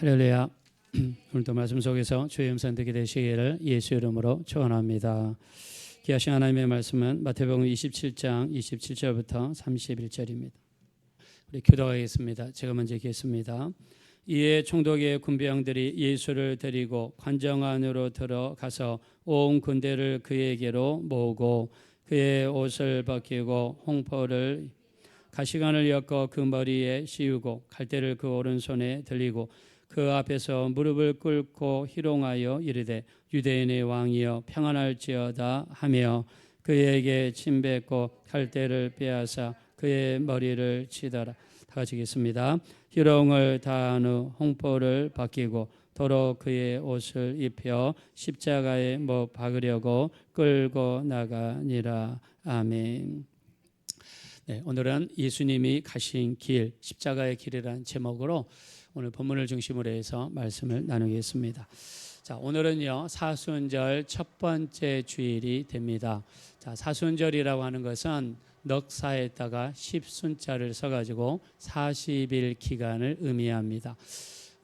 할렐루야. 오늘도 말씀 속에서 주의 음성 듣게 되시기를 예수 이름으로 축원합니다. 귀하신 하나님의 말씀은 마태복음 27장 27절부터 31절입니다. 우리 기도하겠습니다. 제가 먼저 읽겠습니다. 이에 총독의 군병들이 예수를 데리고 관정 안으로 들어가서 온 군대를 그에게로 모으고 그의 옷을 벗기고 홍포를 가시관을 엮어 그 머리에 씌우고 갈대를 그 오른손에 들리고 그 앞에서 무릎을 꿇고 희롱하여 이르되 유대인의 왕이여 평안할지어다 하며 그에게 침 뱉고 갈대를 빼앗아 그의 머리를 치더라. 다 같이 읽겠습니다. 희롱을 다한 후 홍포를 벗기고 도로 그의 옷을 입혀 십자가에 못 박으려고 끌고 나가니라. 아멘. 네, 오늘은 예수님이 가신 길, 십자가의 길이라는 제목으로 오늘 본문을 중심으로 해서 말씀을 나누겠습니다. 자, 오늘은요 사순절 첫 번째 주일이 됩니다. 자, 사순절이라고 하는 것은 넉사에다가 10순자를 써가지고 40일 기간을 의미합니다.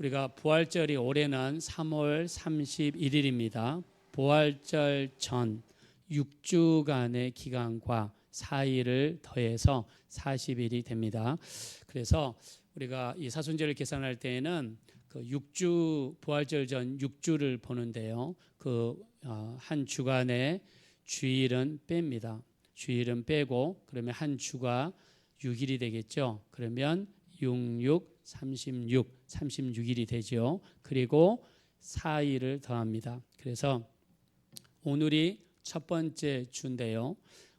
우리가 부활절이 올해는 3월 31일입니다. 부활절 전 6주간의 기간과 4일을 더해서 40일이 됩니다. 그래서 우리가 이 사순절을 계산할 때에는 그 6주 부활절 전 6주를 보는데요. 그 한 주간의 주일은 뺍니다. 주일은 빼고 그러면 한 주가 6일이 되겠죠. 그러면 6, 36일이 되죠. 그리고 4일을 더합니다. 그래서 오늘이 첫 번째 주인데요.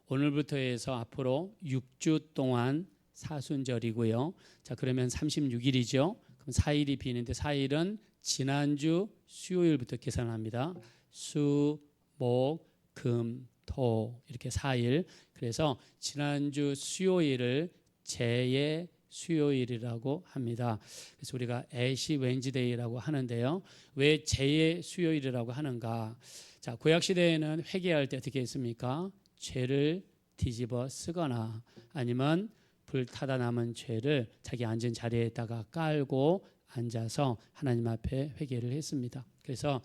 오늘부터 해서 앞으로 6주 동안 사순절이고요. 자, 그러면 36일이죠. 그럼 4일이 비는데 4일은 지난주 수요일부터 계산합니다. 수, 목, 금, 토 이렇게 4일. 그래서 지난주 수요일을 제의 수요일이라고 합니다. 그래서 우리가 애시 웬즈데이라고 하는데요. 왜 제의 수요일이라고 하는가? 자, 구약 시대에는 회개할 때 어떻게 했습니까? 죄를 뒤집어 쓰거나 아니면 불타다 남은 죄를 자기 앉은 자리에다가 깔고 앉아서 하나님 앞에 회개를 했습니다. 그래서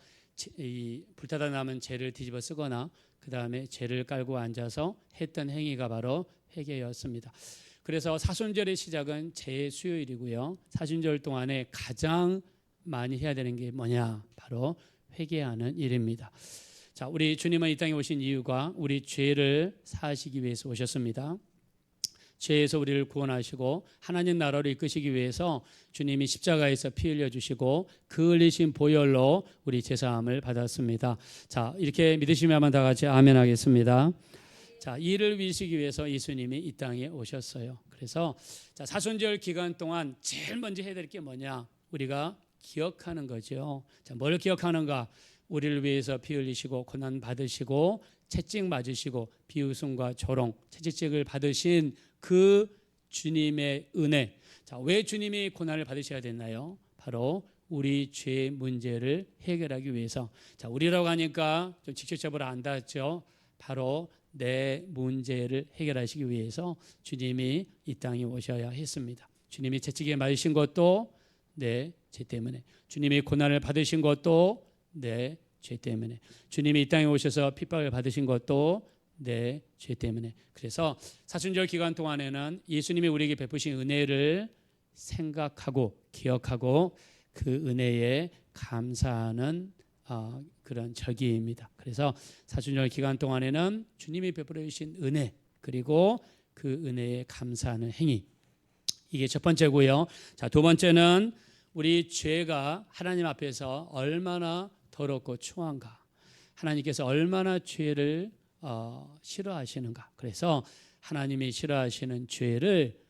이 불타다 남은 죄를 뒤집어 쓰거나 그 다음에 죄를 깔고 앉아서 했던 행위가 바로 회개였습니다. 그래서 사순절의 시작은 제 수요일이고요. 사순절 동안에 가장 많이 해야 되는 게 뭐냐? 바로 회개하는 일입니다. 자, 우리 주님은 이 땅에 오신 이유가 우리 죄를 사하시기 위해서 오셨습니다. 죄에서 우리를 구원하시고 하나님 나라로 이끄시기 위해서 주님이 십자가에서 피 흘려주시고 그 흘리신 보혈로 우리 제사함을 받았습니다. 자, 이렇게 믿으시면 한번 다 같이 아멘 하겠습니다. 자, 이를 위시기 위해서 예수님이 이 땅에 오셨어요. 그래서 자, 사순절 기간 동안 제일 먼저 해야 될 게 뭐냐? 우리가 기억하는 거죠. 자, 뭘 기억하는가? 우리를 위해서 피 흘리시고 고난 받으시고 채찍 맞으시고 비웃음과 조롱, 채찍을 받으신 그 주님의 은혜. 자, 왜 주님이 고난을 받으셔야 됐나요? 바로 우리 죄 문제를 해결하기 위해서. 자, 우리라고 하니까 좀 직접적으로 안 닿았죠. 바로 내 문제를 해결하시기 위해서 주님이 이 땅에 오셔야 했습니다. 주님이 채찍에 맞으신 것도 내 죄 때문에, 주님이 고난을 받으신 것도 내 죄 때문에, 주님이 이 땅에 오셔서 핍박을 받으신 것도 내 죄 때문에. 그래서 사순절 기간 동안에는 예수님이 우리에게 베푸신 은혜를 생각하고 기억하고 그 은혜에 감사하는 그런 절기입니다. 그래서 사순절 기간 동안에는 주님이 베풀어 주신 은혜 그리고 그 은혜에 감사하는 행위, 이게 첫 번째고요. 자, 두 번째는 우리 죄가 하나님 앞에서 얼마나 더럽고 추한가, 하나님께서 얼마나 죄를 싫어하시는가. 그래서 하나님이 싫어하시는 죄를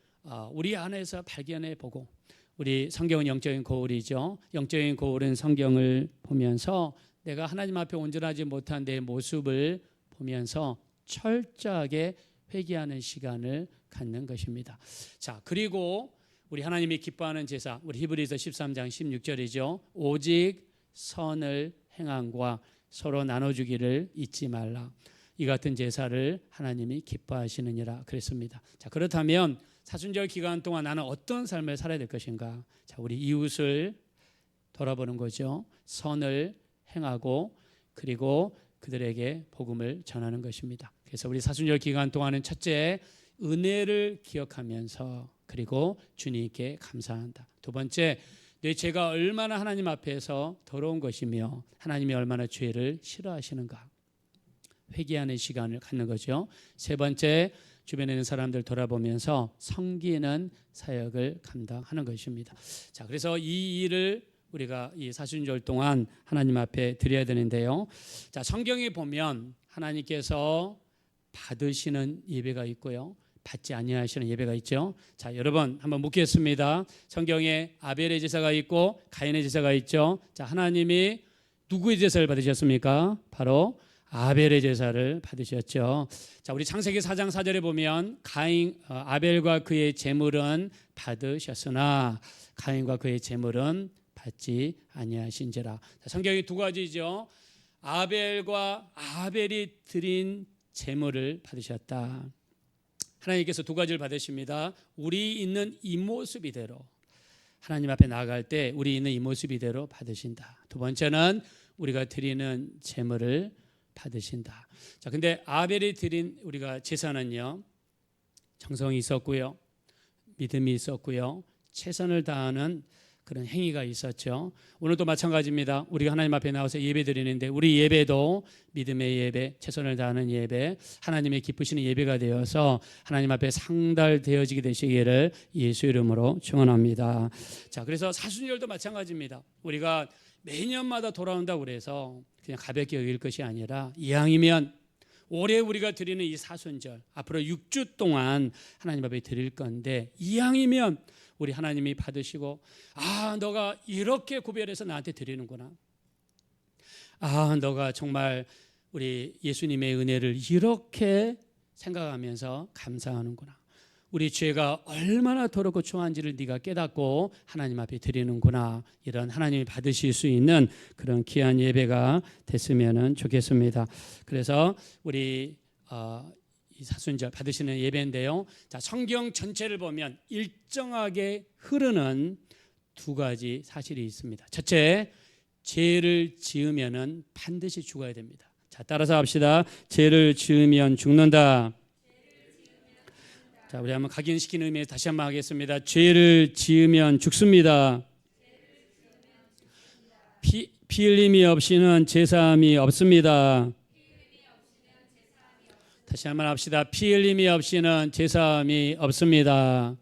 우리 안에서 발견해 보고, 우리 성경은 영적인 거울이죠. 영적인 거울은 성경을 보면서 내가 하나님 앞에 온전하지 못한 내 모습을 보면서 철저하게 회개하는 시간을 갖는 것입니다. 자, 그리고 우리 하나님이 기뻐하는 제사, 우리 히브리서 13장 16절이죠. 오직 선을 행함과 서로 나눠주기를 잊지 말라. 이 같은 제사를 하나님이 기뻐하시느니라 그랬습니다. 자, 그렇다면 사순절 기간 동안 나는 어떤 삶을 살아야 될 것인가? 자, 우리 이웃을 돌아보는 거죠. 선을 행하고 그리고 그들에게 복음을 전하는 것입니다. 그래서 우리 사순절 기간 동안은 첫째, 은혜를 기억하면서 그리고 주님께 감사한다. 두 번째, 내 죄가 얼마나 하나님 앞에서 더러운 것이며 하나님이 얼마나 죄를 싫어하시는가 회개하는 시간을 갖는 거죠. 세 번째, 주변에 있는 사람들 돌아보면서 섬기는 사역을 감당하는 것입니다. 자, 그래서 이 일을 우리가 이 사순절 동안 하나님 앞에 드려야 되는데요. 자, 성경에 보면 하나님께서 받으시는 예배가 있고요, 받지 아니하시는 예배가 있죠. 자, 여러분 한번 묻겠습니다. 성경에 아벨의 제사가 있고 가인의 제사가 있죠. 자, 하나님이 누구의 제사를 받으셨습니까? 바로 아벨의 제사를 받으셨죠. 자, 우리 창세기 4장 4절에 보면 아벨과 그의 제물은 받으셨으나 가인과 그의 제물은 받지 아니하신지라. 자, 성경이 두 가지죠. 아벨이 드린 제물을 받으셨다. 하나님께서 두 가지를 받으십니다. 우리 있는 이 모습 이대로 하나님 앞에 나아갈 때 우리 있는 이 모습 이대로 받으신다. 두 번째는 우리가 드리는 제물을 받으신다. 자, 근데 아벨이 드린 우리가 제사는요, 정성이 있었고요, 믿음이 있었고요, 최선을 다하는 그런 행위가 있었죠. 오늘도 마찬가지입니다. 우리가 하나님 앞에 나와서 예배 드리는데 우리 예배도 믿음의 예배, 최선을 다하는 예배, 하나님의 기쁘시는 예배가 되어서 하나님 앞에 상달되어지게 되시기를 예수 이름으로 축원합니다. 자, 그래서 사순절도 마찬가지입니다. 우리가 매년마다 돌아온다고 그래서 그냥 가볍게 여길 것이 아니라 이왕이면 올해 우리가 드리는 이 사순절 앞으로 6주 동안 하나님 앞에 드릴 건데 이왕이면 우리 하나님이 받으시고 너가 이렇게 구별해서 나한테 드리는구나. 너가 정말 우리 예수님의 은혜를 이렇게 생각하면서 감사하는구나. 우리 죄가 얼마나 더럽고 초한지를 네가 깨닫고 하나님 앞에 드리는구나. 이런 하나님이 받으실 수 있는 그런 귀한 예배가 됐으면 좋겠습니다. 그래서 우리 이 사순절 받으시는 예배인데요. 자, 성경 전체를 보면 일정하게 흐르는 두 가지 사실이 있습니다. 첫째, 죄를 지으면은 반드시 죽어야 됩니다. 자, 따라서 합시다. 죄를 지으면 죽는다. 자, 우리 한번 각인시키는 의미에서 다시 한번 하겠습니다. 죄를 지으면 죽습니다. 피 흘림이 없이는 제사함이 없습니다. 다시 한번 합시다. 피 흘림이 없이는 제사함이 없습니다.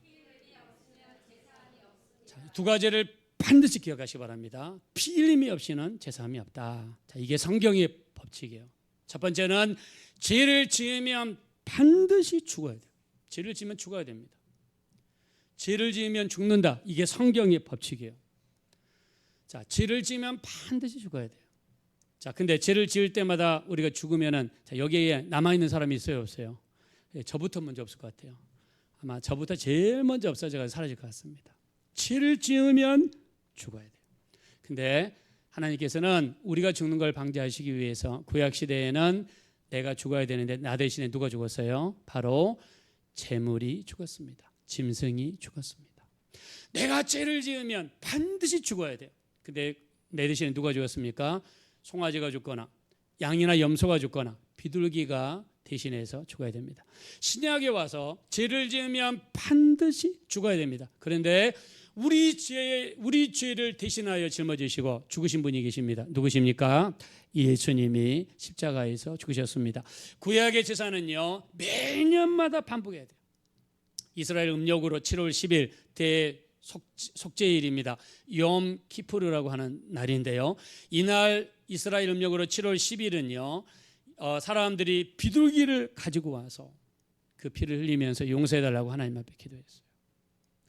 자, 두 가지를 반드시 기억하시기 바랍니다. 피 흘림이 없이는 제사함이 없다. 자, 이게 성경의 법칙이에요. 첫 번째는 죄를 지으면 반드시 죽어야 돼요. 죄를 지으면 죽어야 됩니다. 죄를 지으면 죽는다. 이게 성경의 법칙이에요. 자, 죄를 지으면 반드시 죽어야 돼요. 자, 근데 죄를 지을 때마다 우리가 죽으면은, 자, 여기에 남아있는 사람이 있어요, 없어요? 저부터 먼저 없을 것 같아요. 아마 저부터 제일 먼저 없어져서 사라질 것 같습니다. 죄를 지으면 죽어야 돼요. 근데 하나님께서는 우리가 죽는 걸 방지하시기 위해서 구약시대에는 내가 죽어야 되는데 나 대신에 누가 죽었어요? 바로 재물이 죽었습니다. 짐승이 죽었습니다. 내가 죄를 지으면 반드시 죽어야 돼요. 근데 내 대신에 누가 죽었습니까? 송아지가 죽거나 양이나 염소가 죽거나 비둘기가 대신해서 죽어야 됩니다. 신약에 와서 죄를 지으면 반드시 죽어야 됩니다. 그런데 우리 죄를 대신하여 짊어지시고 죽으신 분이 계십니다. 누구십니까? 예수님이 십자가에서 죽으셨습니다. 구약의 제사는요, 매년마다 반복해야 돼요. 이스라엘 음력으로 7월 10일 대속죄일입니다. 욤 키푸르라고 하는 날인데요. 이날 이스라엘 음력으로 7월 10일은요, 사람들이 비둘기를 가지고 와서 그 피를 흘리면서 용서해달라고 하나님 앞에 기도했어요.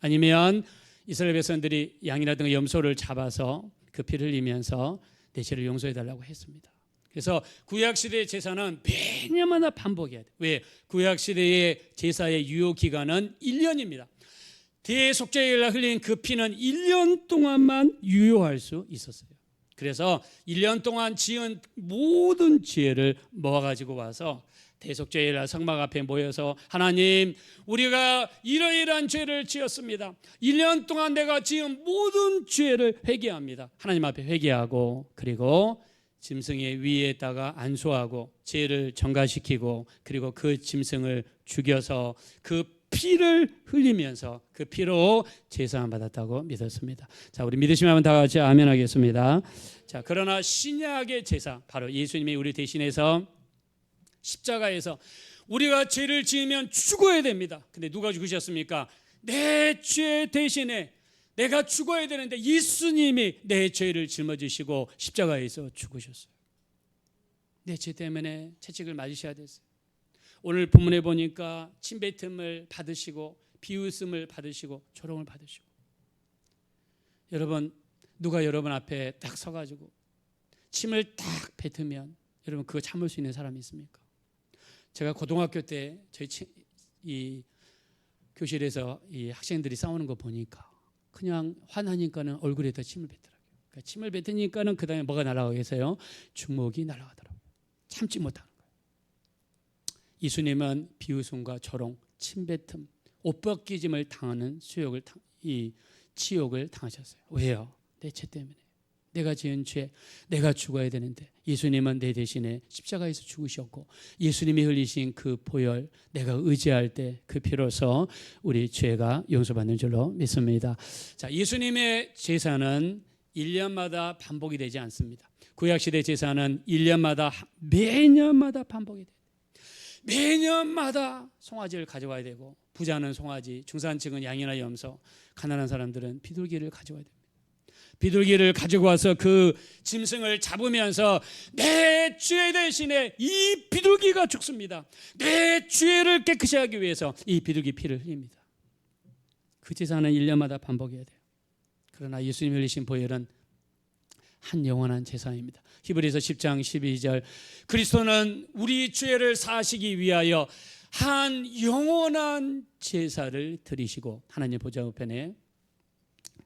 아니면 이스라엘 백성들이 양이라든가 염소를 잡아서 그 피를 흘리면서 내 죄를 용서해달라고 했습니다. 그래서 구약시대의 제사는 매년마다 반복해야 돼요. 왜? 구약시대의 제사의 유효기간은 1년입니다. 대속죄일날 흘린 그 피는 1년 동안만 유효할 수 있었어요. 그래서 1년 동안 지은 모든 죄를 모아가지고 와서 대속죄일 성막 앞에 모여서 하나님, 우리가 이러이러한 죄를 지었습니다. 1년 동안 내가 지은 모든 죄를 회개합니다. 하나님 앞에 회개하고, 그리고 짐승의 위에다가 안수하고 죄를 전가시키고, 그리고 그 짐승을 죽여서 그 피를 흘리면서 그 피로 제사함 받았다고 믿었습니다. 자, 우리 믿으시면 다 같이 아멘 하겠습니다. 자, 그러나 신약의 제사, 바로 예수님이 우리 대신해서 십자가에서 우리가 죄를 지으면 죽어야 됩니다. 근데 누가 죽으셨습니까? 내 죄 대신에 내가 죽어야 되는데 예수님이 내 죄를 짊어지시고 십자가에서 죽으셨어요. 내 죄 때문에 채찍을 맞으셔야 됐어요. 오늘 본문에 보니까 침뱉음을 받으시고 비웃음을 받으시고 조롱을 받으시고, 여러분, 누가 여러분 앞에 딱 서가지고 침을 딱 뱉으면 여러분 그거 참을 수 있는 사람이 있습니까? 제가 고등학교 때 저희 이 교실에서 이 학생들이 싸우는 거 보니까 그냥 화나니까는 얼굴에다 침을 뱉더라고요. 그러니까 침을 뱉으니까는 그 다음에 뭐가 날아가겠어요? 주먹이 날아가더라고요. 참지 못하는 거예요. 예수님은 비웃음과 조롱, 침뱉음, 옷 벗기짐을 당하는 이 치욕을 당하셨어요. 왜요? 내 죄 때문에. 내가 지은 죄, 내가 죽어야 되는데 예수님은 내 대신에 십자가에서 죽으셨고, 예수님이 흘리신 그 보혈, 내가 의지할 때 그 피로서 우리 죄가 용서받는 줄로 믿습니다. 자, 예수님의 제사는 1년마다 반복이 되지 않습니다. 구약시대 제사는 1년마다 매년마다 반복이 돼요. 매년마다 송아지를 가져와야 되고, 부자는 송아지, 중산층은 양이나 염소, 가난한 사람들은 비둘기를 가져와야 됩니다. 비둘기를 가지고 와서 그 짐승을 잡으면서 내 죄 대신에 이 비둘기가 죽습니다. 내 죄를 깨끗이 하기 위해서 이 비둘기 피를 흘립니다. 그 제사는 1년마다 반복해야 돼요. 그러나 예수님이 흘리신 보혈은 한 영원한 제사입니다. 히브리서 10장 12절, 그리스도는 우리 죄를 사하시기 위하여 한 영원한 제사를 드리시고 하나님 보좌 우편에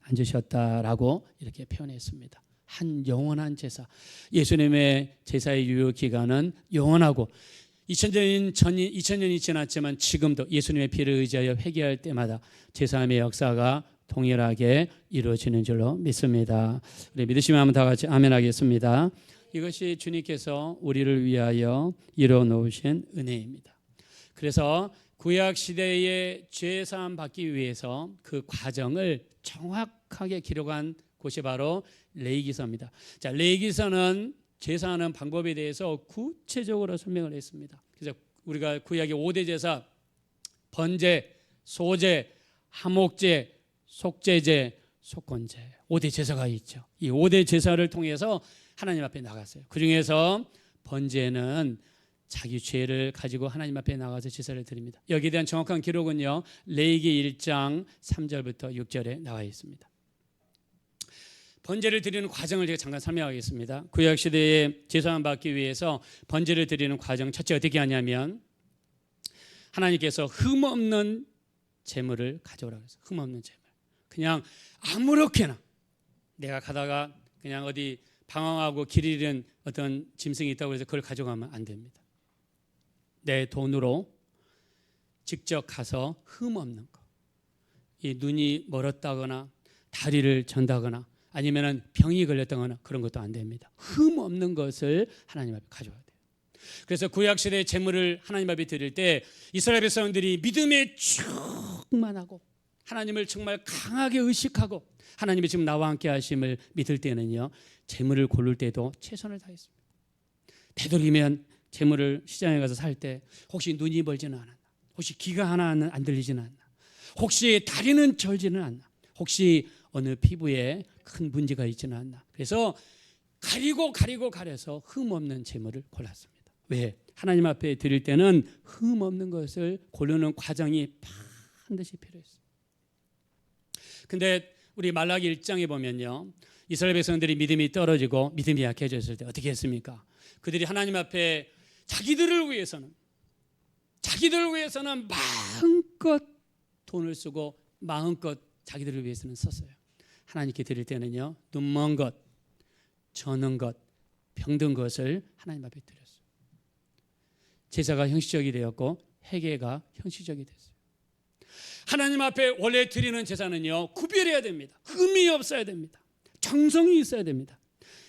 앉으셨다라고 이렇게 표현했습니다. 한 영원한 제사. 예수님의 제사의 유효 기간은 영원하고 2000년이 지났지만 지금도 예수님의 피를 의지하여 회개할 때마다 제사함의 역사가 동일하게 이루어지는 줄로 믿습니다. 우리 믿으시면 한번 다 같이 아멘 하겠습니다. 이것이 주님께서 우리를 위하여 이루어 놓으신 은혜입니다. 그래서 구약 시대의 죄 사함 받기 위해서 그 과정을 정확하게 기록한 곳이 바로 레위기서입니다. 자, 레위기서는 제사하는 방법에 대해서 구체적으로 설명을 했습니다. 그래서 우리가 구약의 5대 제사, 번제, 소제, 하목제, 속제제, 속건제, 5대 제사가 있죠. 이 5대 제사를 통해서 하나님 앞에 나갔어요. 그 중에서 번제는 자기 죄를 가지고 하나님 앞에 나가서 제사를 드립니다. 여기에 대한 정확한 기록은요, 레위기 1장 3절부터 6절에 나와 있습니다. 번제를 드리는 과정을 제가 잠깐 설명하겠습니다. 구약 시대에 제사함 받기 위해서 번제를 드리는 과정, 첫째 어떻게 하냐면 하나님께서 흠없는 제물을 가져오라고 해서, 흠없는 제물, 그냥 아무렇게나 내가 가다가 그냥 어디 방황하고 길 잃은 어떤 짐승이 있다고 해서 그걸 가져가면 안 됩니다. 내 돈으로 직접 가서 흠없는 거, 이 눈이 멀었다거나 다리를 전다거나 아니면 병이 걸렸다거나 그런 것도 안 됩니다. 흠없는 것을 하나님 앞에 가져와야 돼요. 그래서 구약시대의 제물을 하나님 앞에 드릴 때 이스라엘 백성들이 믿음에 충만하고 하나님을 정말 강하게 의식하고 하나님이 지금 나와 함께 하심을 믿을 때는요, 제물을 고를 때도 최선을 다했습니다. 되도록이면 제물을 시장에 가서 살 때 혹시 눈이 멀지는 않았나, 혹시 귀가 하나 안 들리지는 않나, 혹시 다리는 절지는 않나, 혹시 어느 피부에 큰 문제가 있지는 않나. 그래서 가려서 흠없는 제물을 골랐습니다. 왜? 하나님 앞에 드릴 때는 흠없는 것을 고르는 과정이 반드시 필요했어요. 근데 우리 말라기 1장에 보면요, 이스라엘 백성들이 믿음이 떨어지고 믿음이 약해졌을 때 어떻게 했습니까? 그들이 하나님 앞에 자기들을 위해서는 마음껏 돈을 쓰고 마음껏 자기들을 위해서는 썼어요. 하나님께 드릴 때는요, 눈먼 것, 저는 것, 병든 것을 하나님 앞에 드렸어요. 제사가 형식적이 되었고 회개가 형식적이 됐어요. 하나님 앞에 원래 드리는 제사는요, 구별해야 됩니다. 흠이 없어야 됩니다. 정성이 있어야 됩니다.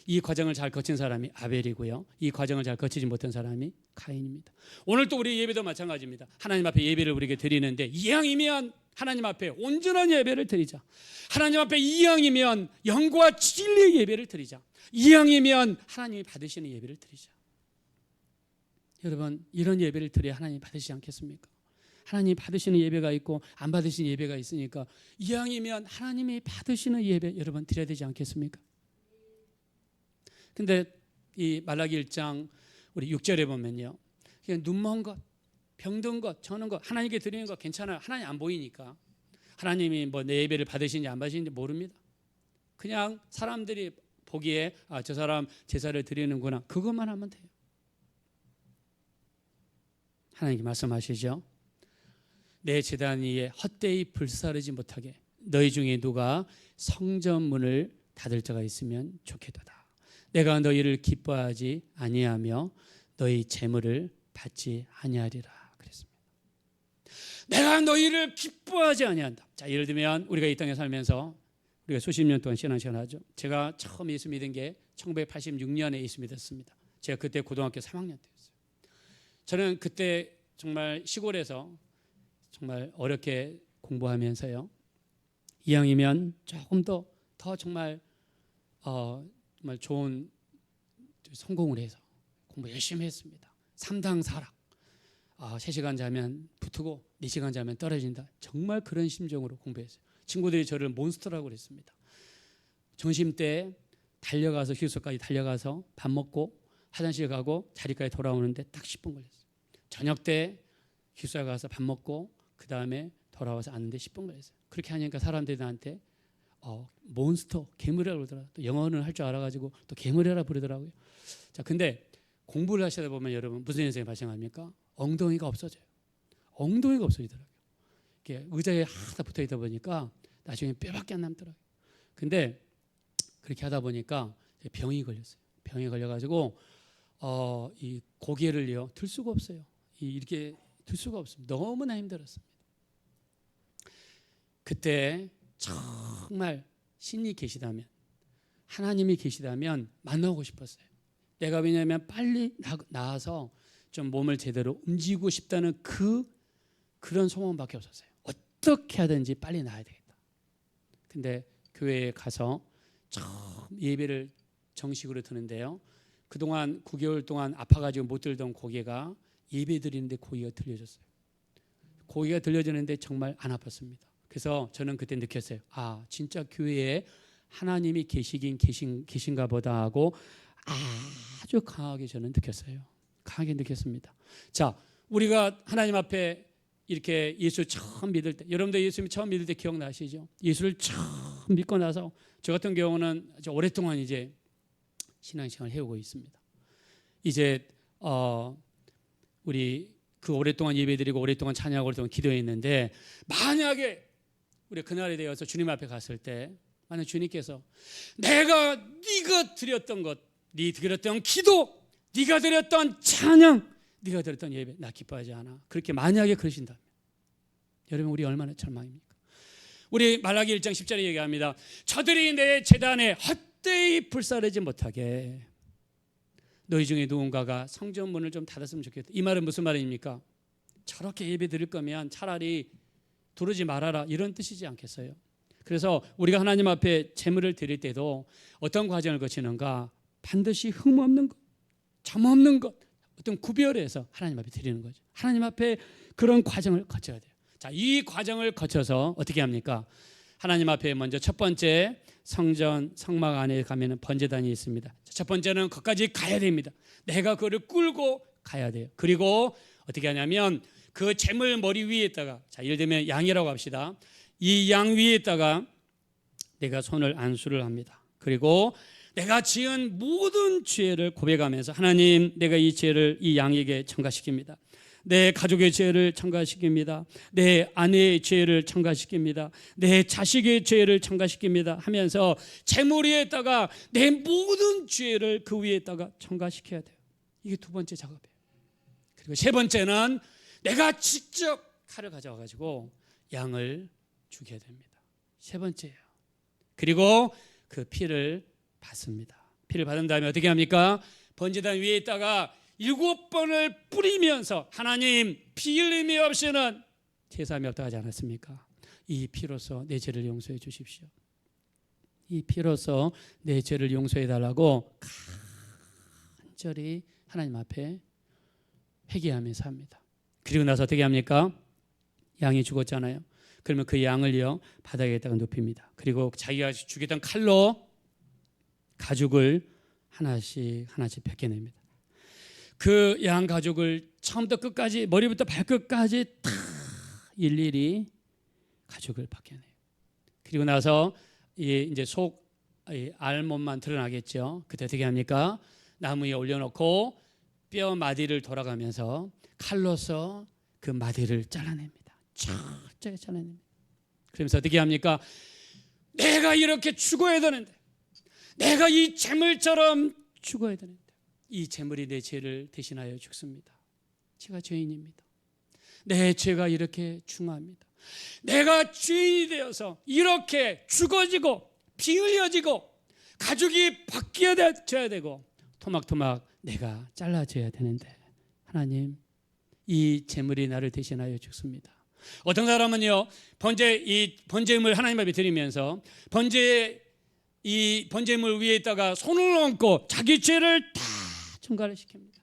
이 과정을 잘 거친 사람이 아벨이고요, 이 과정을 잘 거치지 못한 사람이 가인입니다. 오늘 또 우리 예배도 마찬가지입니다. 하나님 앞에 예배를 우리에게 드리는데 이왕이면 하나님 앞에 온전한 예배를 드리자. 하나님 앞에 이왕이면 영과 진리의 예배를 드리자. 이왕이면 하나님이 받으시는 예배를 드리자. 여러분, 이런 예배를 드려야 하나님이 받으시지 않겠습니까? 하나님이 받으시는 예배가 있고 안 받으시는 예배가 있으니까 이왕이면 하나님이 받으시는 예배 여러분 드려야 되지 않겠습니까? 근데 이 말라기 1장 우리 6절에 보면요, 그냥 눈먼 것, 병든 것, 저는 것 하나님께 드리는 것 괜찮아요. 하나님 안 보이니까. 하나님이 뭐 내 예배를 받으시는지 안 받으시는지 모릅니다. 그냥 사람들이 보기에 저 사람 제사를 드리는구나, 그것만 하면 돼요. 하나님께 말씀하시죠. 내 제단 위에 헛되이 불사르지 못하게 너희 중에 누가 성전 문을 닫을 자가 있으면 좋겠도다. 내가 너희를 기뻐하지 아니하며 너희 재물을 받지 아니하리라 그랬습니다. 내가 너희를 기뻐하지 아니한다. 자, 예를 들면 우리가 이 땅에 살면서 우리가 수십 년 동안 신앙생활 하죠. 제가 처음 예수 믿은 게 1986년에 예수 믿었습니다. 제가 그때 고등학교 3학년 때였어요. 저는 그때 정말 시골에서 정말 어렵게 공부하면서요, 이왕이면 조금 더 정말 정말 좋은 성공을 해서 공부 열심히 했습니다. 3당 4락, 3시간 자면 붙고 4시간 자면 떨어진다, 정말 그런 심정으로 공부했어요. 친구들이 저를 몬스터라고 그랬습니다. 점심 때 달려가서 휴게소까지 달려가서 밥 먹고 화장실 가고 자리까지 돌아오는데 딱 10분 걸렸어요. 저녁 때 휴게소에 가서 밥 먹고 그 다음에 돌아와서 앉는데 10분 걸렸어요. 그렇게 하니까 사람들이 나한테 몬스터, 괴물이라고 그러더라고요. 또 영어는 할 줄 알아가지고 또 괴물이라 부르더라고요. 자, 근데 공부를 하시다 보면 여러분 무슨 현상이 발생합니까? 엉덩이가 없어져요. 엉덩이가 없어지더라고요. 이렇게 의자에 하다 붙어 있다 보니까 나중에 뼈밖에 안 남더라고요. 근데 그렇게 하다 보니까 병이 걸렸어요. 병이 걸려가지고 이 고개를요 들 수가 없어요. 이렇게 들 수가 없습니다. 너무나 힘들었습니다. 그때 정말 신이 계시다면, 하나님이 계시다면 만나고 싶었어요. 내가 왜냐하면 빨리 나아서 좀 몸을 제대로 움직이고 싶다는 그런 소원밖에 없었어요. 어떻게 하든지 빨리 나아야 되겠다. 근데 교회에 가서 처음 예배를 정식으로 드는데요, 그동안 9개월 동안 아파가지고 못 들던 고개가 예배 드리는데 고개가 들려졌어요. 고개가 들려지는데 정말 안 아팠습니다. 그래서 저는 그때 느꼈어요. 진짜 교회에 하나님이 계신가 보다 하고 아주 강하게 저는 느꼈어요. 강하게 느꼈습니다. 자, 우리가 하나님 앞에 이렇게 예수 처음 믿을 때, 여러분들 예수 처음 믿을 때 기억나시죠? 예수를 처음 믿고 나서 저 같은 경우는 아주 오랫동안 이제 신앙생활을 해오고 있습니다. 이제 우리 그 오랫동안 예배드리고 오랫동안 찬양하고 오랫동안 기도했는데, 만약에 우리 그날에 되어서 주님 앞에 갔을 때 만약 주님께서 네가 드렸던 것, 네 드렸던 기도, 네가 드렸던 찬양, 네가 드렸던 예배 나 기뻐하지 않아, 그렇게 만약에 그러신다면 여러분 우리 얼마나 절망입니까? 우리 말라기 1장 10절에 얘기합니다. 저들이 내 제단에 헛되이 불사르지 못하게 너희 중에 누군가가 성전 문을 좀 닫았으면 좋겠다. 이 말은 무슨 말입니까? 저렇게 예배 드릴 거면 차라리 두르지 말아라, 이런 뜻이지 않겠어요? 그래서 우리가 하나님 앞에 제물을 드릴 때도 어떤 과정을 거치는가? 반드시 흠 없는 것, 점 없는 것, 어떤 구별해서 하나님 앞에 드리는 거죠. 하나님 앞에 그런 과정을 거쳐야 돼요. 자, 이 과정을 거쳐서 어떻게 합니까? 하나님 앞에 먼저 첫 번째 성전 성막 안에 가면은 번제단이 있습니다. 첫 번째는 거기까지 가야 됩니다. 내가 그를 끌고 가야 돼요. 그리고 어떻게 하냐면 그 제물 머리 위에다가, 자, 예를 들면 양이라고 합시다. 이 양 위에다가 내가 손을 안수를 합니다. 그리고 내가 지은 모든 죄를 고백하면서 하나님, 내가 이 죄를 이 양에게 청가시킵니다. 내 가족의 죄를 청가시킵니다. 내 아내의 죄를 청가시킵니다. 내 자식의 죄를 청가시킵니다 하면서 제물 위에다가 내 모든 죄를 그 위에다가 청가시켜야 돼요. 이게 두 번째 작업이에요. 그리고 세 번째는 내가 직접 칼을 가져와 가지고 양을 죽여야 됩니다. 세 번째예요. 그리고 그 피를 받습니다. 피를 받은 다음에 어떻게 합니까? 번제단 위에 있다가 7번을 뿌리면서 하나님, 피 흘림이 없이는 제사함이 없다 하지 않았습니까? 이 피로서 내 죄를 용서해 주십시오. 이 피로서 내 죄를 용서해 달라고 간절히 하나님 앞에 회개하면서 합니다. 그리고 나서 어떻게 합니까? 양이 죽었잖아요. 그러면 그 양을요 바닥에다가 눕힙니다. 그리고 자기가 죽였던 칼로 가죽을 하나씩 벗겨냅니다. 그 양 가죽을 처음부터 끝까지, 머리부터 발끝까지 다 일일이 가죽을 벗겨내요. 그리고 나서 이제 속 알몸만 드러나겠죠. 그때 어떻게 합니까? 나무 위에 올려놓고 뼈 마디를 돌아가면서 칼로서 그 마디를 잘라냅니다. 쫙 잘라냅니다. 그러면서 어떻게 합니까? 내가 이렇게 죽어야 되는데, 내가 이 재물처럼 죽어야 되는데, 이 재물이 내 죄를 대신하여 죽습니다. 제가 죄인입니다. 내 죄가 이렇게 중합니다. 내가 죄인이 되어서 이렇게 죽어지고 피 흘려지고 가죽이 벗겨져야 되고 토막토막 내가 잘라져야 되는데, 하나님, 이 재물이 나를 대신하여 죽습니다. 어떤 사람은요, 번제물 하나님 앞에 드리면서 이 번제물 위에 있다가 손을 얹고 자기 죄를 다 중과를 시킵니다.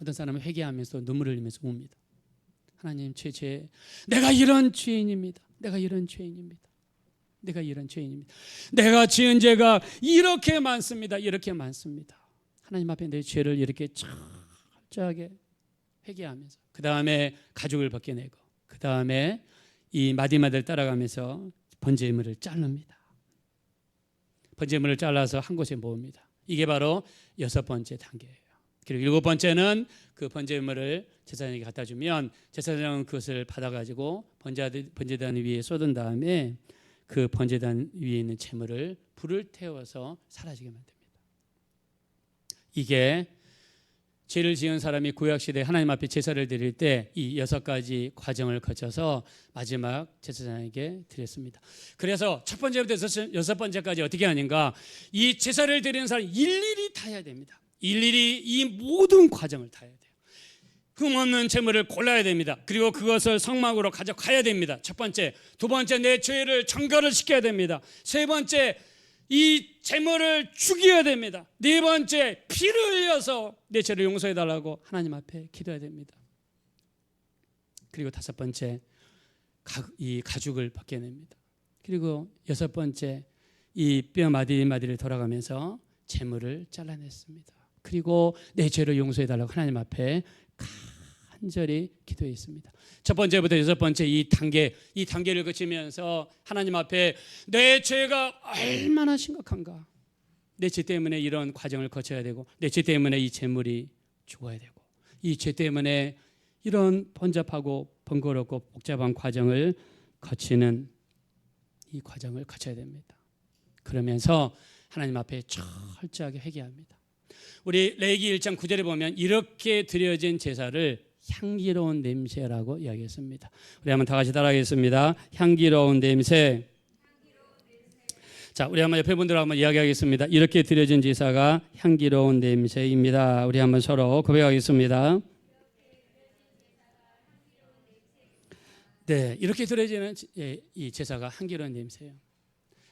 어떤 사람은 회개하면서 눈물을 흘리면서 웁니다. 하나님, 내가 이런 죄인입니다. 내가 내가 지은 죄가 이렇게 많습니다. 하나님 앞에 내 죄를 이렇게 철저하게 회개하면서 그 다음에 가죽을 벗겨내고 그 다음에 이 마디마디를 따라가면서 번제물을 자릅니다. 번제물을 잘라서 한 곳에 모읍니다. 이게 바로 6번째 단계예요. 그리고 7번째는 그 번제물을 제사장에게 갖다 주면 제사장은 그것을 받아가지고 번제단 위에 쏟은 다음에 그 번제단 위에 있는 재물을 불을 태워서 사라지게 만듭니다. 이게 죄를 지은 사람이 구약시대에 하나님 앞에 제사를 드릴 때 이 6가지 과정을 거쳐서 마지막 제사장에게 드렸습니다. 그래서 첫 번째부터 6번째까지 어떻게 하는가? 이 제사를 드리는 사람이 일일이 다 해야 됩니다. 일일이 이 모든 과정을 다 해야 돼요. 흠없는 재물을 골라야 됩니다. 그리고 그것을 성막으로 가져가야 됩니다. 첫 번째. 두 번째, 내 죄를 정결을 시켜야 됩니다. 세 번째, 이 재물을 죽여야 됩니다. 네 번째, 피를 흘려서 내 죄를 용서해 달라고 하나님 앞에 기도해야 됩니다. 그리고 5번째, 이 가죽을 벗겨냅니다. 그리고 6번째, 이 뼈 마디마디를 돌아가면서 재물을 잘라냈습니다. 그리고 내 죄를 용서해 달라고 하나님 앞에 간절히 기도했습니다. 첫 번째부터 6번째 이 단계를 거치면서 하나님 앞에 내 죄가 얼마나 심각한가, 내 죄 때문에 이런 과정을 거쳐야 되고, 내 죄 때문에 이 재물이 죽어야 되고, 이 죄 때문에 이런 번잡하고 번거롭고 복잡한 과정을 거치는 이 과정을 거쳐야 됩니다. 그러면서 하나님 앞에 철저하게 회개합니다. 우리 레위기 1장 9절에 보면 이렇게 드려진 제사를 향기로운 냄새라고 이야기했습니다. 우리 한번 다 같이 따라하겠습니다. 향기로운 냄새. 자, 우리 한번 옆에 분들하고 한번 이야기하겠습니다. 이렇게 드려진 제사가 향기로운 냄새입니다. 우리 한번 서로 고백하겠습니다. 네, 이렇게 드려지는 이 제사가 향기로운 냄새예요.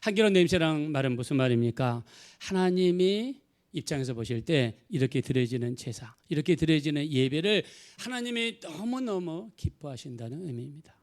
향기로운 냄새란 말은 무슨 말입니까? 하나님이 입장에서 보실 때 이렇게 드려지는 제사, 이렇게 드려지는 예배를 하나님이 너무너무 기뻐하신다는 의미입니다.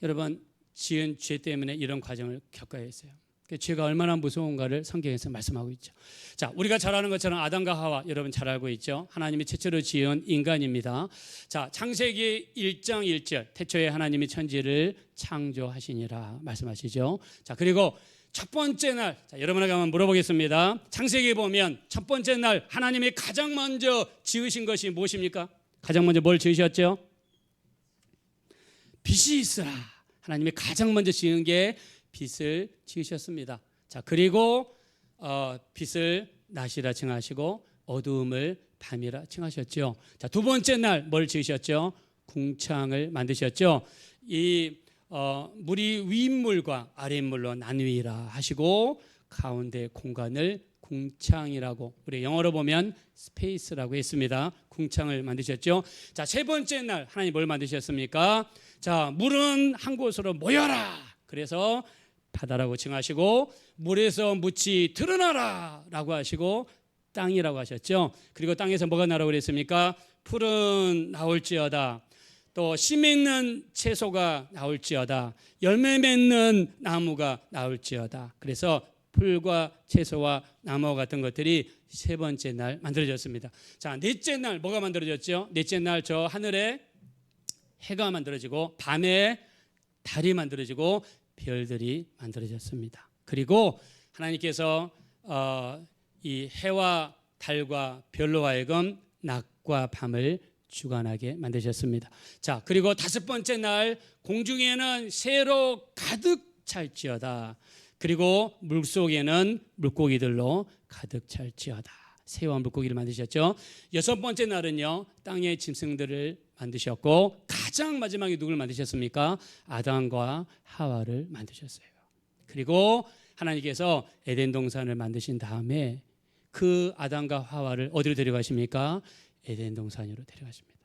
여러분, 지은 죄 때문에 이런 과정을 겪어야 했어요. 죄가 얼마나 무서운가를 성경에서 말씀하고 있죠. 자, 우리가 잘 아는 것처럼 아담과 하와, 여러분 잘 알고 있죠. 하나님이 최초로 지은 인간입니다. 자, 창세기 1장 1절, 태초에 하나님이 천지를 창조하시니라 말씀하시죠. 자, 그리고 첫 번째 날, 자, 여러분에게 한번 물어보겠습니다. 창세기에 보면 첫 번째 날 하나님이 가장 먼저 지으신 것이 무엇입니까? 가장 먼저 뭘 지으셨죠? 빛이 있으라. 하나님이 가장 먼저 지은 게 빛을 지으셨습니다. 자, 그리고 빛을 낮이라 칭하시고 어두움을 밤이라 칭하셨죠. 자, 두 번째 날 뭘 지으셨죠? 궁창을 만드셨죠. 이 물이 윗물과 아랫물로 나누이라 하시고 가운데 공간을 궁창이라고, 우리 영어로 보면 스페이스라고 했습니다. 궁창을 만드셨죠. 자, 세 번째 날 하나님 뭘 만드셨습니까? 자, 물은 한 곳으로 모여라. 그래서 바다라고 칭하시고, 물에서 묻이 드러나라 라고 하시고 땅이라고 하셨죠. 그리고 땅에서 뭐가 나라고 그랬습니까? 풀은 나올지어다, 또 씨 맺는 채소가 나올지어다, 열매 맺는 나무가 나올지어다. 그래서 풀과 채소와 나무 같은 것들이 세 번째 날 만들어졌습니다. 자, 넷째 날 뭐가 만들어졌죠? 넷째 날 저 하늘에 해가 만들어지고 밤에 달이 만들어지고 별들이 만들어졌습니다. 그리고 하나님께서 이 해와 달과 별로 하여금 낮과 밤을 주관하게 만드셨습니다. 자, 그리고 다섯 번째 날 공중에는 새로 가득 찰지어다. 그리고 물속에는 물고기들로 가득 찰지어다. 새와 물고기를 만드셨죠. 여섯 번째 날은요, 땅의 짐승들을 만드셨고, 가장 마지막에 누굴 만드셨습니까? 아담과 하와를 만드셨어요. 그리고 하나님께서 에덴 동산을 만드신 다음에 그 아담과 하와를 어디로 데려가십니까? 에덴 동산으로 데려가십니다.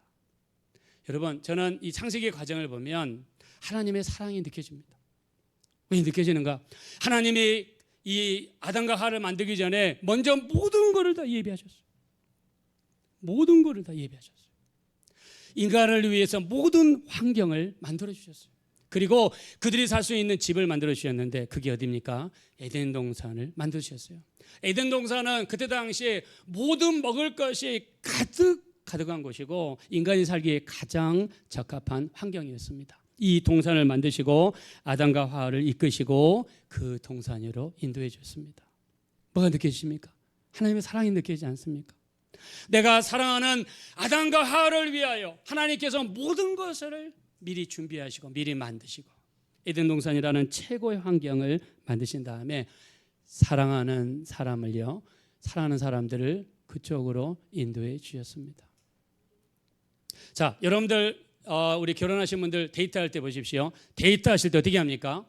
여러분, 저는 이 창세기 과정을 보면 하나님의 사랑이 느껴집니다. 왜 느껴지는가? 하나님이 이 아담과 하와를 만들기 전에 먼저 모든 것을 다 예비하셨어요. 모든 것을 다 예비하셨어요. 인간을 위해서 모든 환경을 만들어 주셨어요. 그리고 그들이 살 수 있는 집을 만들어 주셨는데 그게 어디입니까? 에덴 동산을 만드셨어요. 에덴 동산은 그때 당시에 모든 먹을 것이 가득한 곳이고 인간이 살기에 가장 적합한 환경이었습니다. 이 동산을 만드시고 아담과 하와를 이끄시고 그 동산으로 인도해 줬습니다. 뭐가 느껴지십니까? 하나님의 사랑이 느껴지지 않습니까? 내가 사랑하는 아담과 하와를 위하여 하나님께서 모든 것을 미리 준비하시고 미리 만드시고 에덴 동산이라는 최고의 환경을 만드신 다음에 사랑하는 사람을요, 사랑하는 사람들을 그쪽으로 인도해 주셨습니다. 자, 여러분들 우리 결혼하신 분들 데이트할 때 보십시오. 데이트하실 때 어떻게 합니까?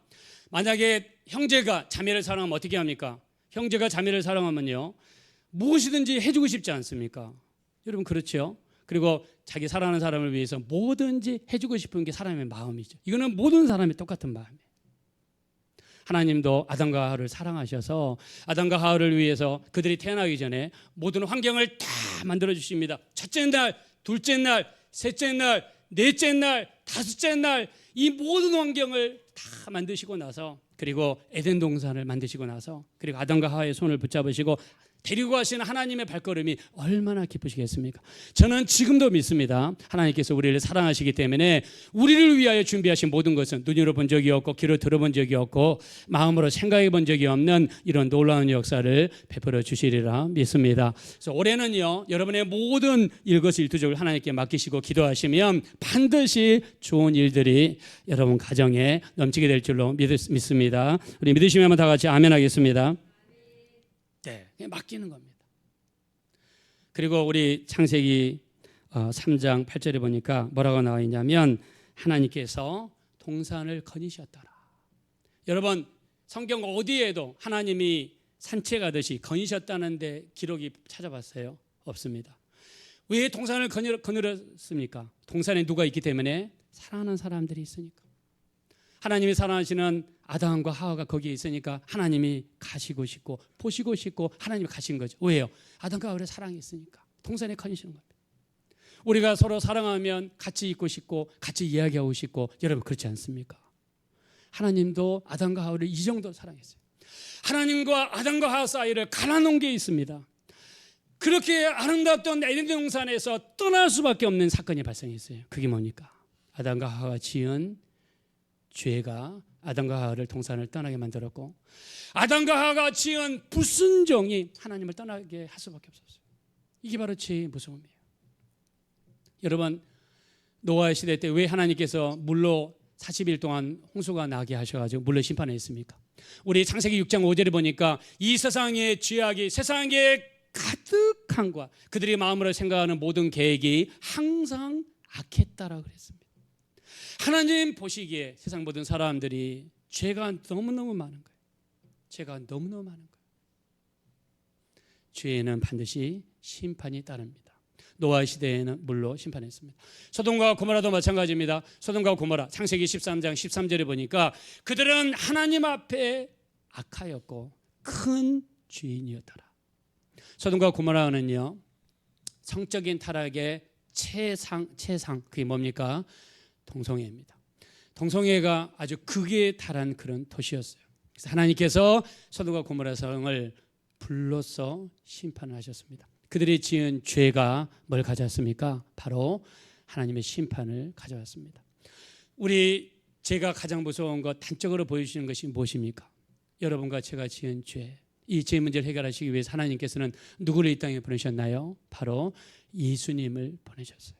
만약에 형제가 자매를 사랑하면 어떻게 합니까? 형제가 자매를 사랑하면요, 무엇이든지 해주고 싶지 않습니까? 여러분 그렇죠? 그리고 자기 사랑하는 사람을 위해서 뭐든지 해주고 싶은 게 사람의 마음이죠. 이거는 모든 사람이 똑같은 마음이에요. 하나님도 아담과 하와를 사랑하셔서 아담과 하와를 위해서 그들이 태어나기 전에 모든 환경을 다 만들어 주십니다. 첫째 날, 둘째 날, 셋째 날, 넷째 날, 다섯째 날, 이 모든 환경을 다 만드시고 나서, 그리고 에덴 동산을 만드시고 나서, 그리고 아담과 하와의 손을 붙잡으시고 데리고 가시는 하나님의 발걸음이 얼마나 기쁘시겠습니까? 저는 지금도 믿습니다. 하나님께서 우리를 사랑하시기 때문에 우리를 위하여 준비하신 모든 것은 눈으로 본 적이 없고 귀로 들어본 적이 없고 마음으로 생각해 본 적이 없는 이런 놀라운 역사를 베풀어 주시리라 믿습니다. 그래서 올해는요, 여러분의 모든 일거수일투족을 하나님께 맡기시고 기도하시면 반드시 좋은 일들이 여러분 가정에 넘치게 될 줄로 믿습니다. 우리 믿으시면 다 같이 아멘 하겠습니다. 네, 그냥 맡기는 겁니다. 그리고 우리 창세기 3장 8절에 보니까 뭐라고 나와 있냐면 하나님께서 동산을 거니셨더라. 여러분, 성경 어디에도 하나님이 산책하듯이 거니셨다는데 기록이 찾아봤어요? 없습니다. 왜 동산을 거느렸습니까? 동산에 누가 있기 때문에? 사랑하는 사람들이 있으니까. 하나님이 사랑하시는 아담과 하와가 거기에 있으니까 하나님이 가시고 싶고 보시고 싶고 하나님이 가신 거죠. 왜요? 아담과 하와를 사랑했으니까 동산에 거니시는 겁니다. 우리가 서로 사랑하면 같이 있고 싶고 같이 이야기하고 싶고, 여러분 그렇지 않습니까? 하나님도 아담과 하와를 이 정도 사랑했어요. 하나님과 아담과 하와 사이를 갈라놓은 게 있습니다. 그렇게 아름답던 에덴 동산에서 떠날 수밖에 없는 사건이 발생했어요. 그게 뭡니까? 아담과 하와가 지은 죄가 아담과 하와를 동산을 떠나게 만들었고, 아담과 하와가 지은 불순종이 하나님을 떠나게 할 수밖에 없었어요. 이게 바로 죄의 무서움이에요. 여러분, 노아의 시대 때 왜 하나님께서 물로 40일 동안 홍수가 나게 하셔가지고 물로 심판했습니까? 우리 창세기 6장 5절에 보니까 이 세상의 죄악이 세상에 가득한 과 그들이 마음으로 생각하는 모든 계획이 항상 악했다라고 그랬습니다. 하나님 보시기에 세상 모든 사람들이 죄가 너무너무 많은 거예요. 죄가 너무너무 많은 거예요. 죄에는 반드시 심판이 따릅니다. 노아 시대에는 물로 심판했습니다. 소돔과 고모라도 마찬가지입니다. 소돔과 고모라 창세기 13장 13절에 보니까 그들은 하나님 앞에 악하였고 큰 죄인이었더라. 소돔과 고모라는요, 성적인 타락의 최상 그게 뭡니까? 동성애입니다. 동성애가 아주 극에 달한 그런 도시였어요. 그래서 하나님께서 소돔과 고모라 성을 불로써 심판을 하셨습니다. 그들이 지은 죄가 뭘 가져왔습니까? 바로 하나님의 심판을 가져왔습니다. 우리 제가 가장 무서운 것 단적으로 보여주시는 것이 무엇입니까? 여러분과 제가 지은 죄, 이 죄 문제를 해결하시기 위해서 하나님께서는 누구를 이 땅에 보내셨나요? 바로 예수님을 보내셨어요.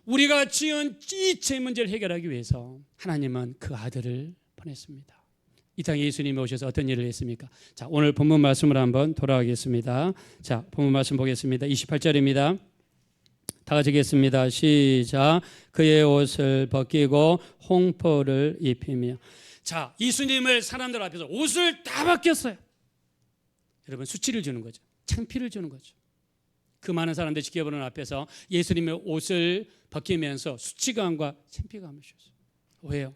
우리가 지은 이 죄 문제를 해결하기 위해서 하나님은 그 아들을 보냈습니다. 이 땅에 예수님이 오셔서 어떤 일을 했습니까? 자, 오늘 본문 말씀을 한번 돌아가겠습니다. 자, 본문 말씀 보겠습니다. 28절입니다. 다 같이 읽겠습니다. 시작. 그의 옷을 벗기고 홍포를 입히며. 자, 예수님을 사람들 앞에서 옷을 다 벗겼어요. 여러분, 수치를 주는 거죠. 창피를 주는 거죠. 그 많은 사람들 지켜보는 앞에서 예수님의 옷을 벗기면서 수치감과 창피감을 주셨어요. 왜요?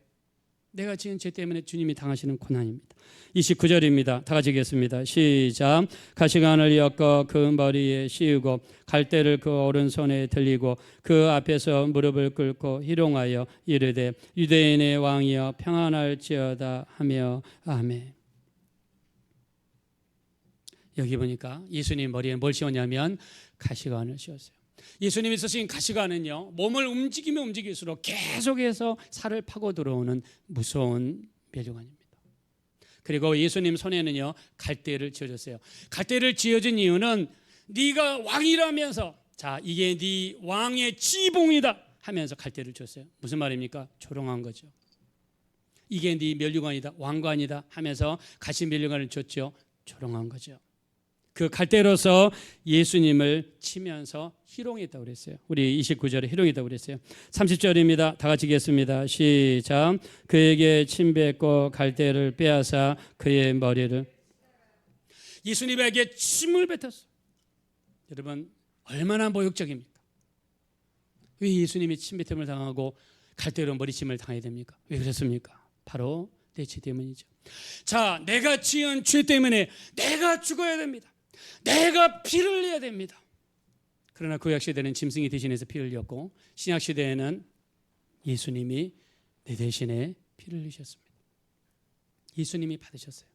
내가 지은 죄 때문에 주님이 당하시는 고난입니다. 29절입니다. 다 같이 읽겠습니다. 시작. 가시관을 엮어 그 머리에 씌우고 갈대를 그 오른손에 들리고 그 앞에서 무릎을 꿇고 희롱하여 이르되 유대인의 왕이여 평안할지어다 하며 아멘. 여기 보니까 예수님 머리에 뭘 씌웠냐면 가시관을 씌웠어요. 예수님이 쓰신 가시관은요, 몸을 움직이면 움직일수록 계속해서 살을 파고 들어오는 무서운 멸류관입니다. 그리고 예수님 손에는요 갈대를 쥐어줬어요. 갈대를 쥐어준 이유는 네가 왕이라면서, 자, 이게 네 왕의 지봉이다 하면서 갈대를 줬어요. 무슨 말입니까? 조롱한 거죠. 이게 네 멸류관이다, 왕관이다 하면서 가시 멸류관을 줬죠. 조롱한 거죠. 그 갈대로서 예수님을 치면서 희롱했다고 그랬어요. 우리 29절에 희롱했다고 그랬어요. 30절입니다. 다 같이 읽겠습니다. 시작. 그에게 침 뱉고 갈대를 빼앗아 그의 머리를. 예수님에게 침을 뱉었어요. 여러분, 얼마나 모욕적입니까? 왜 예수님이 침뱉음을 당하고 갈대로 머리침을 당해야 됩니까? 왜 그랬습니까? 바로 내 죄 때문이죠. 자, 내가 지은 죄 때문에 내가 죽어야 됩니다. 내가 피를 흘려야 됩니다. 그러나 구약시대는 짐승이 대신해서 피를 흘렸고 신약시대에는 예수님이 내 대신에 피를 흘리셨습니다. 예수님이 받으셨어요.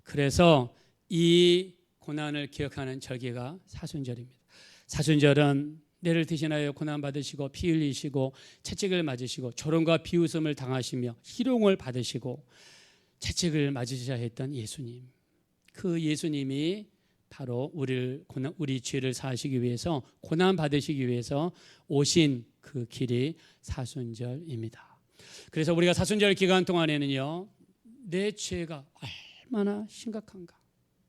그래서 이 고난을 기억하는 절기가 사순절입니다. 사순절은 내를 대신하여 고난 받으시고 피 흘리시고 채찍을 맞으시고 조롱과 비웃음을 당하시며 희롱을 받으시고 채찍을 맞으셔야 했던 예수님, 그 예수님이 바로 우리 죄를 사하시기 위해서, 고난 받으시기 위해서 오신 그 길이 사순절입니다. 그래서 우리가 사순절 기간 동안에는요, 내 죄가 얼마나 심각한가,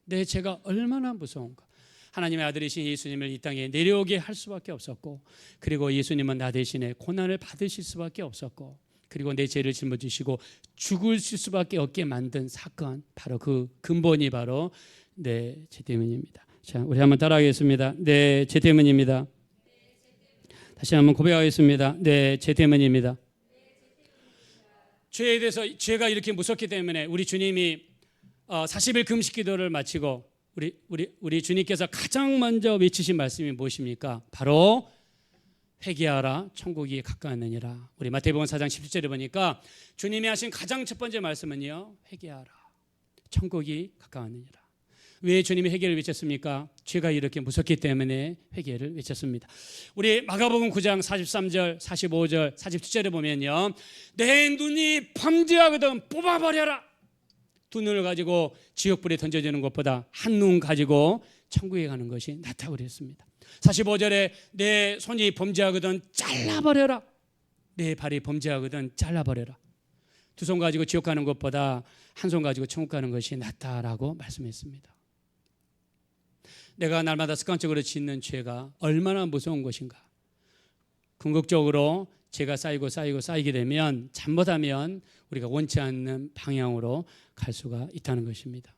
내 죄가 얼마나 무서운가, 하나님의 아들이신 예수님을 이 땅에 내려오게 할 수밖에 없었고, 그리고 예수님은 나 대신에 고난을 받으실 수밖에 없었고, 그리고 내 죄를 짊어지시고 죽을 수밖에 없게 만든 사건, 바로 그 근본이 바로 내 죄 때문입니다. 자, 우리 한번 따라하겠습니다. 내 죄 때문입니다. 다시 한번 고백하겠습니다. 내 죄 때문입니다. 죄에 대해서, 죄가 이렇게 무섭기 때문에 우리 주님이 40일 금식 기도를 마치고 우리 주님께서 가장 먼저 외치신 말씀이 무엇입니까? 바로 회개하라, 천국이 가까웠느니라. 우리 마태복음 4장 17절에 보니까 주님이 하신 가장 첫 번째 말씀은요, 회개하라, 천국이 가까웠느니라. 왜 주님이 회개를 외쳤습니까? 죄가 이렇게 무섭기 때문에 회개를 외쳤습니다. 우리 마가복음 9장 43절, 45절, 47절에 보면요, 내 눈이 범죄하거든 뽑아버려라. 두 눈을 가지고 지옥불에 던져지는 것보다 한 눈 가지고 천국에 가는 것이 낫다고 그랬습니다. 45절에 내 손이 범죄하거든 잘라버려라. 내 발이 범죄하거든 잘라버려라. 두 손 가지고 지옥 가는 것보다 한 손 가지고 천국 가는 것이 낫다라고 말씀했습니다. 내가 날마다 습관적으로 짓는 죄가 얼마나 무서운 것인가. 궁극적으로 죄가 쌓이게 되면 잘못하면 우리가 원치 않는 방향으로 갈 수가 있다는 것입니다.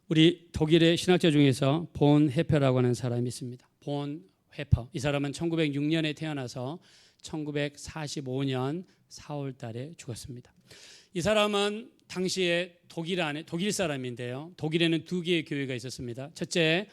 우리 독일의 신학자 중에서 본 헤퍼라고 하는 사람이 있습니다. 본 헤퍼. 이 사람은 1906년에 태어나서 1945년 4월 달에 죽었습니다. 이 사람은 당시에 독일 사람인데요. 독일에는 두 개의 교회가 있었습니다. 첫째,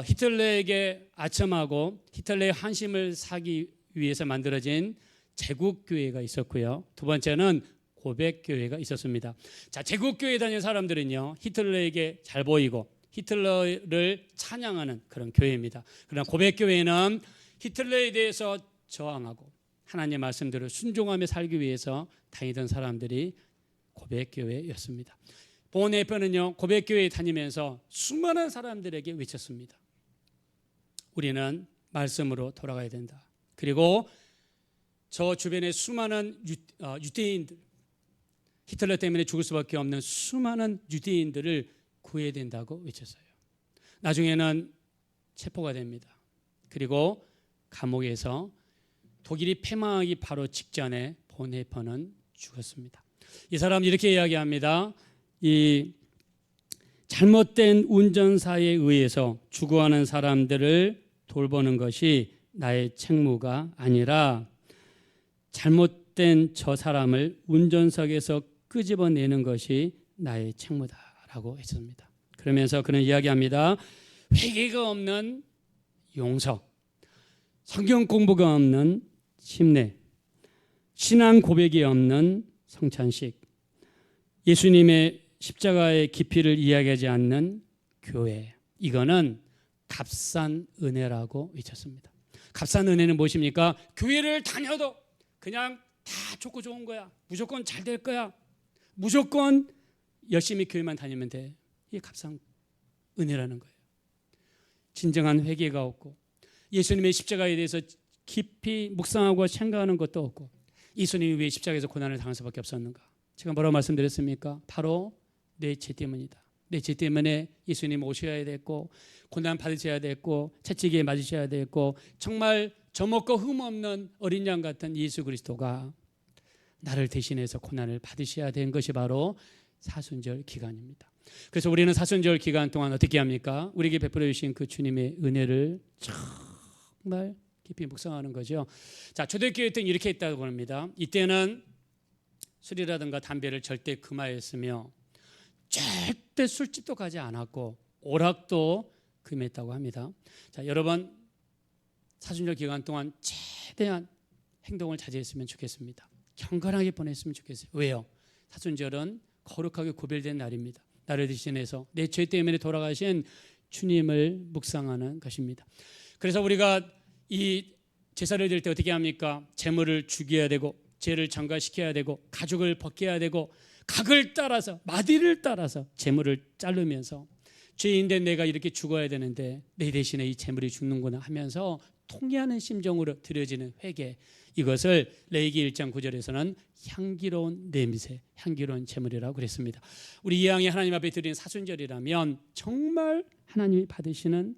히틀러에게 아첨하고 히틀러의 한심을 사기 위해서 만들어진 제국교회가 있었고요. 두 번째는 고백교회가 있었습니다. 자, 제국교회 다니는 사람들은요, 히틀러에게 잘 보이고 히틀러를 찬양하는 그런 교회입니다. 그러나 고백교회는 히틀러에 대해서 저항하고 하나님의 말씀대로 순종하며 살기 위해서 다니던 사람들이 고백교회였습니다. 본 헤퍼는요, 고백교회에 다니면서 수많은 사람들에게 외쳤습니다. 우리는 말씀으로 돌아가야 된다. 그리고 저 주변의 수많은 유대인들, 히틀러 때문에 죽을 수밖에 없는 수많은 유대인들을 구해야 된다고 외쳤어요. 나중에는 체포가 됩니다. 그리고 감옥에서 독일이 패망하기 바로 직전에 본 헤퍼는 죽었습니다. 이 사람은 이렇게 이야기합니다. 이 잘못된 운전사에 의해서 죽어가는 사람들을 돌보는 것이 나의 책무가 아니라 잘못된 저 사람을 운전석에서 끄집어내는 것이 나의 책무다라고 했습니다. 그러면서 그는 이야기합니다. 회개가 없는 용서, 성경 공부가 없는 침례, 신앙 고백이 없는 성찬식, 예수님의 십자가의 깊이를 이야기하지 않는 교회, 이거는 값싼 은혜라고 외쳤습니다. 값싼 은혜는 무엇입니까? 교회를 다녀도 그냥 다 좋고 좋은 거야. 무조건 잘 될 거야. 무조건 열심히 교회만 다니면 돼. 이게 값싼 은혜라는 거예요. 진정한 회개가 없고 예수님의 십자가에 대해서 깊이 묵상하고 생각하는 것도 없고 예수님이 왜 십자가에서 고난을 당할 수밖에 없었는가? 제가 뭐라고 말씀드렸습니까? 바로 내 죄 때문이다. 내 죄 때문에 예수님 오셔야 됐고 고난 받으셔야 됐고 채찍에 맞으셔야 됐고 정말 저먹고 흠없는 어린 양 같은 예수 그리스도가 나를 대신해서 고난을 받으셔야 된 것이 바로 사순절 기간입니다. 그래서 우리는 사순절 기간 동안 어떻게 합니까? 우리에게 베풀어 주신 그 주님의 은혜를 정말 깊이 묵상하는 거죠. 자, 초대교회 때는 이렇게 했다고 합니다. 이때는 술이라든가 담배를 절대 금하였으며 절대 술집도 가지 않았고 오락도 금했다고 합니다. 자, 여러분 사순절 기간 동안 최대한 행동을 자제했으면 좋겠습니다. 경건하게 보냈으면 좋겠어요. 왜요? 사순절은 거룩하게 구별된 날입니다. 나를 대신해서 내 죄 때문에 돌아가신 주님을 묵상하는 것입니다. 그래서 우리가 이 제사를 드릴 때 어떻게 합니까? 제물을 죽여야 되고 죄를 전가시켜야 되고 가죽을 벗겨야 되고 각을 따라서 마디를 따라서 제물을 자르면서 죄인된 내가 이렇게 죽어야 되는데 내 대신에 이 제물이 죽는구나 하면서 통회하는 심정으로 드려지는 회개, 이것을 레위기 1장 9절에서는 향기로운 냄새, 향기로운 제물이라고 그랬습니다. 우리 이왕에 하나님 앞에 드리는 사순절이라면 정말 하나님이 받으시는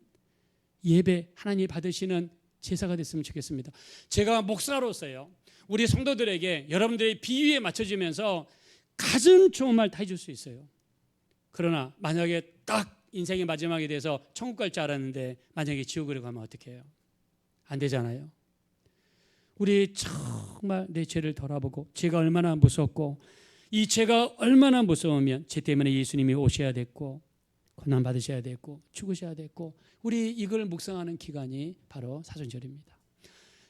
예배, 하나님이 받으시는 제사가 됐으면 좋겠습니다. 제가 목사로서요, 우리 성도들에게 여러분들의 비위에 맞춰지면서 가장 좋은 말 다 해줄 수 있어요. 그러나 만약에 딱 인생의 마지막이 돼서 천국 갈 줄 알았는데 만약에 지옥으로 가면 어떻게 해요? 안 되잖아요. 우리 정말 내 죄를 돌아보고 죄가 얼마나 무섭고 이 죄가 얼마나 무서우면 죄 때문에 예수님이 오셔야 됐고 고난 받으셔야 됐고 죽으셔야 됐고 우리 이걸 묵상하는 기간이 바로 사순절입니다.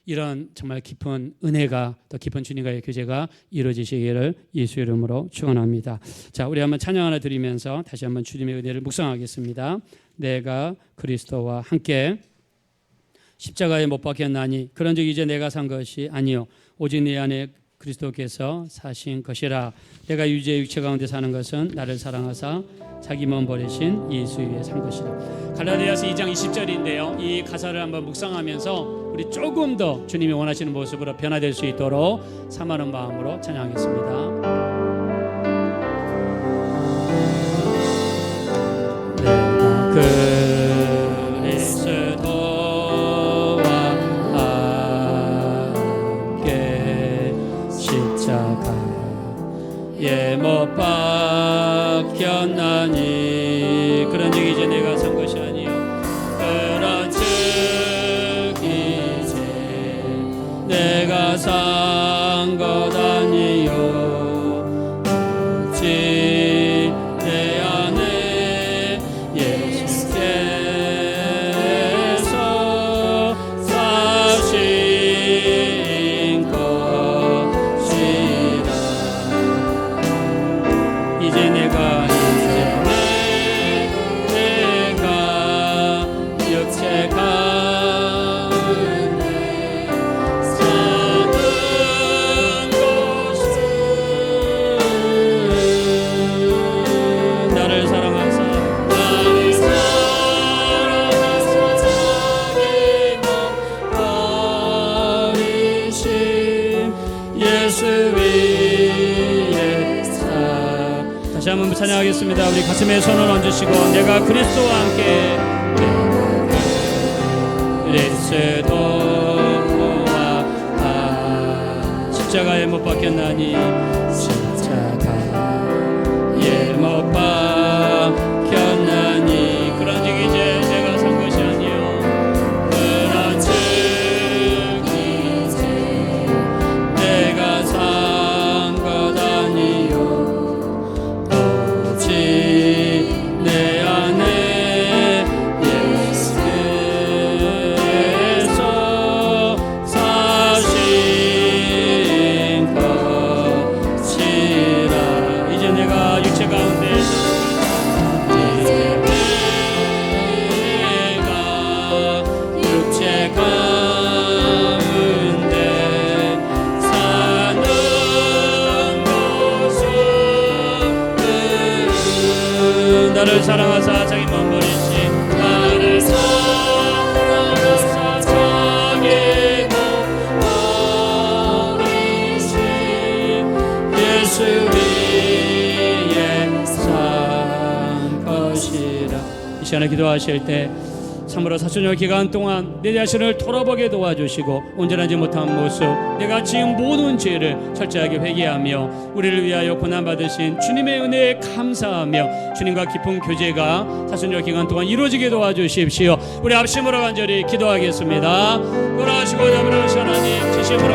이런 정말 깊은 은혜가 더 깊은 주님과의 교제가 이루어지시기를 예수 이름으로 축원합니다. 자, 우리 한번 찬양 하나 드리면서 다시 한번 주님의 은혜를 묵상하겠습니다. 내가 그리스도와 함께 십자가에 못 박혔나니 그런즉 이제 내가 산 것이 아니요 오직 내 안에 그리스도께서 사신 것이라. 내가 유죄의 육체 가운데 사는 것은 나를 사랑하사 자기 몸 버리신 예수 위에 산 것이라. 갈라디아서 2장 20절인데요. 이 가사를 한번 묵상하면서 우리 조금 더 주님이 원하시는 모습으로 변화될 수 있도록 사모하는 마음으로 찬양하겠습니다. 내가 박혔나니 그런즉 이제 내가 산 것이 아니요 그런즉 이제 내가 산 것 아니요 오직 내 안에 예수께서 사신 것이라. 이제 내가 육체 가운데 사는 것은 나를 사랑하사 자기 몸 버리신 예수 위에 사. 다시 한번 찬양하겠습니다. 우리 가슴에 손을 얹으시고 내가 그리스도와 함께 그리스도와 십자가에 못 박혔나니 십자가에 못 박혔나니 그런즉 이제 내가 산 것이 아니요 그런즉 이제 내가 산 것 아니요 오직 내 안에 예수께서 사신 것이라. 이제 내가 육체 가운데 사는 것은 나를 사랑하사 자기 몸 버리신 나를 사랑하사 자기 몸 버리신 예수 위에 산 것이라. 이 시간에 기도하실 때 참으로 사순절 기간 동안 내 자신을 돌아보게 도와주시고 온전하지 못한 모습 내가 지은 모든 죄를 철저하게 회개하며 우리를 위하여 고난받으신 주님의 은혜에 감사하며 주님과 깊은 교제가 사순절 기간 동안 이루어지게 도와주십시오. 우리 합심으로 간절히 기도하겠습니다. 돌아가시고 잡으러 오신 하나님 진심으로